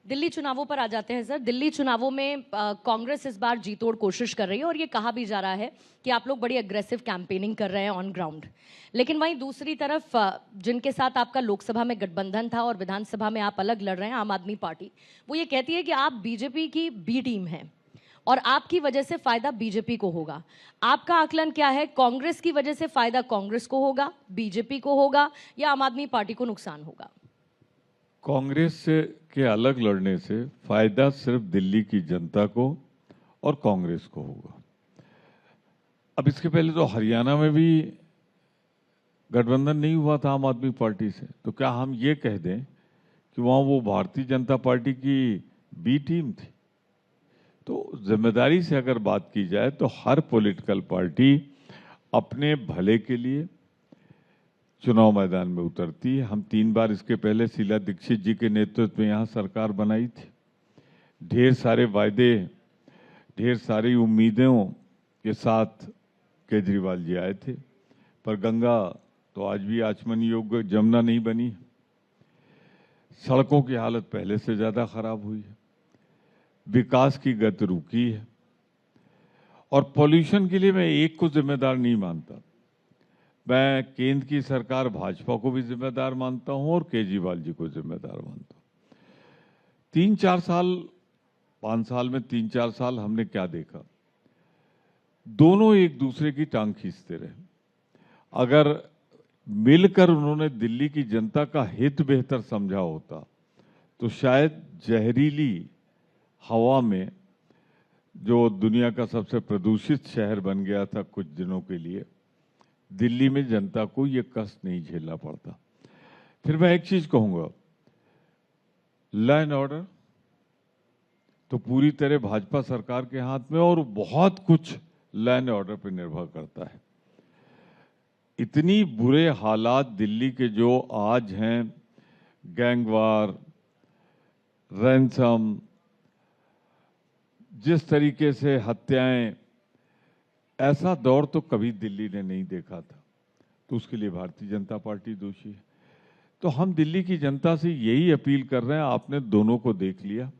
दिल्ली चुनावों पर आ जाते हैं सर। दिल्ली चुनावों में कांग्रेस इस बार जी तोड़ कोशिश कर रही है और ये कहा भी जा रहा है कि आप लोग बड़ी अग्रेसिव कैंपेनिंग कर रहे हैं ऑन ग्राउंड। लेकिन वहीं दूसरी तरफ जिनके साथ आपका लोकसभा में गठबंधन था और विधानसभा में आप अलग लड़ रहे हैं, आम आदमी पार्टी, वो ये कहती है कि आप बीजेपी की बी टीम हैं और आपकी वजह से फायदा बीजेपी को होगा। आपका आकलन क्या है? कांग्रेस की वजह से फायदा कांग्रेस को होगा, बीजेपी को होगा, या आम आदमी पार्टी को नुकसान होगा? कांग्रेस के अलग लड़ने से फायदा सिर्फ दिल्ली की जनता को और कांग्रेस को होगा। अब इसके पहले तो हरियाणा में भी गठबंधन नहीं हुआ था आम आदमी पार्टी से, तो क्या हम ये कह दें कि वहां वो भारतीय जनता पार्टी की बी टीम थी? तो जिम्मेदारी से अगर बात की जाए तो हर पॉलिटिकल पार्टी अपने भले के लिए चुनाव मैदान में उतरती है। हम 3 बार इसके पहले शीला दीक्षित जी के नेतृत्व में यहाँ सरकार बनाई थी। ढेर सारे वायदे, ढेर सारी उम्मीदों के साथ केजरीवाल जी आए थे, पर गंगा तो आज भी आचमन योग्य जमुना नहीं बनी। सड़कों की हालत पहले से ज्यादा खराब हुई है, विकास की गति रुकी है, और पॉल्यूशन के लिए मैं एक को जिम्मेदार नहीं मानता। मैं केंद्र की सरकार भाजपा को भी जिम्मेदार मानता हूं और केजरीवाल जी को जिम्मेदार मानता हूं। 3-4 साल, 5 साल में 3-4 साल हमने क्या देखा? दोनों एक दूसरे की टांग खींचते रहे। अगर मिलकर उन्होंने दिल्ली की जनता का हित बेहतर समझा होता तो शायद जहरीली हवा में, जो दुनिया का सबसे प्रदूषित शहर बन गया था कुछ दिनों के लिए, दिल्ली में जनता को ये कष्ट नहीं झेलना पड़ता। फिर मैं एक चीज कहूंगा, लॉ एंड ऑर्डर तो पूरी तरह भाजपा सरकार के हाथ में, और बहुत कुछ लॉ एंड ऑर्डर पर निर्भर करता है। इतनी बुरे हालात दिल्ली के जो आज हैं, गैंगवार, रैंसम, जिस तरीके से हत्याएं, ऐसा दौर तो कभी दिल्ली ने नहीं देखा था। तो उसके लिए भारतीय जनता पार्टी दोषी है। तो हम दिल्ली की जनता से यही अपील कर रहे हैं, आपने दोनों को देख लिया,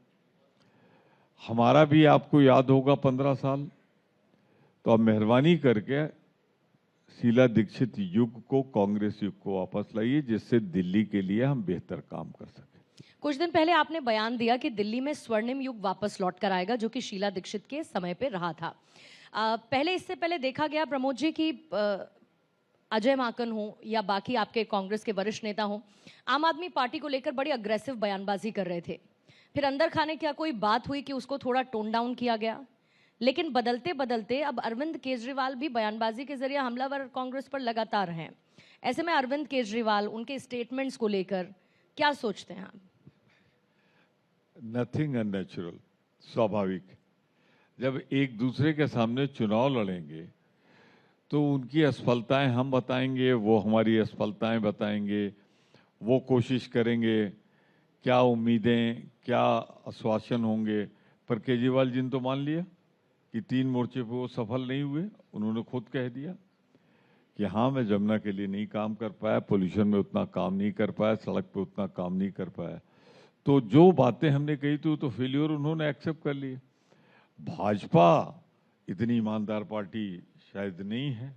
हमारा भी आपको याद होगा 15 साल, तो अब मेहरबानी करके शीला दीक्षित युग को, कांग्रेस युग को वापस लाइए, जिससे दिल्ली के लिए हम बेहतर काम कर सकें। कुछ दिन पहले आपने बयान दिया कि दिल्ली में स्वर्णिम युग वापस लौट कर आएगा, जो कि शीला दीक्षित के समय पे रहा था। इससे पहले देखा गया प्रमोद जी कि अजय माकन हो या बाकी आपके कांग्रेस के वरिष्ठ नेता हो, आम आदमी पार्टी को लेकर बड़ी अग्रेसिव बयानबाजी कर रहे थे। फिर अंदर खाने क्या कोई बात हुई कि उसको थोड़ा टोन डाउन किया गया, लेकिन बदलते बदलते अब अरविंद केजरीवाल भी बयानबाजी के जरिए हमलावर कांग्रेस पर लगातार हैं। ऐसे में अरविंद केजरीवाल, उनके स्टेटमेंट्स को लेकर क्या सोचते हैं आप? नथिंग अननेचुरल, स्वाभाविक। जब एक दूसरे के सामने चुनाव लड़ेंगे तो उनकी असफलताएं हम बताएंगे, वो हमारी असफलताएं बताएंगे, वो कोशिश करेंगे क्या उम्मीदें, क्या आश्वासन होंगे। पर केजरीवाल जी ने तो मान लिया कि 3 मोर्चे पे वो सफल नहीं हुए। उन्होंने खुद कह दिया कि हाँ, मैं जमुना के लिए नहीं काम कर पाया, पोल्यूशन में उतना काम नहीं कर पाया, सड़क पे उतना काम नहीं कर पाया। तो जो बातें हमने कही थी तो फेल्योर उन्होंने एक्सेप्ट कर लिए। भाजपा इतनी ईमानदार पार्टी शायद नहीं है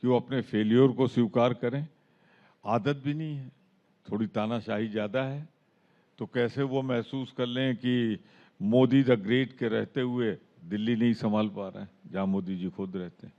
कि वो अपने फेल्योर को स्वीकार करें। आदत भी नहीं है, थोड़ी तानाशाही ज़्यादा है। तो कैसे वो महसूस कर लें कि मोदी द ग्रेट के रहते हुए दिल्ली नहीं संभाल पा रहे हैं, जहाँ मोदी जी खुद रहते हैं।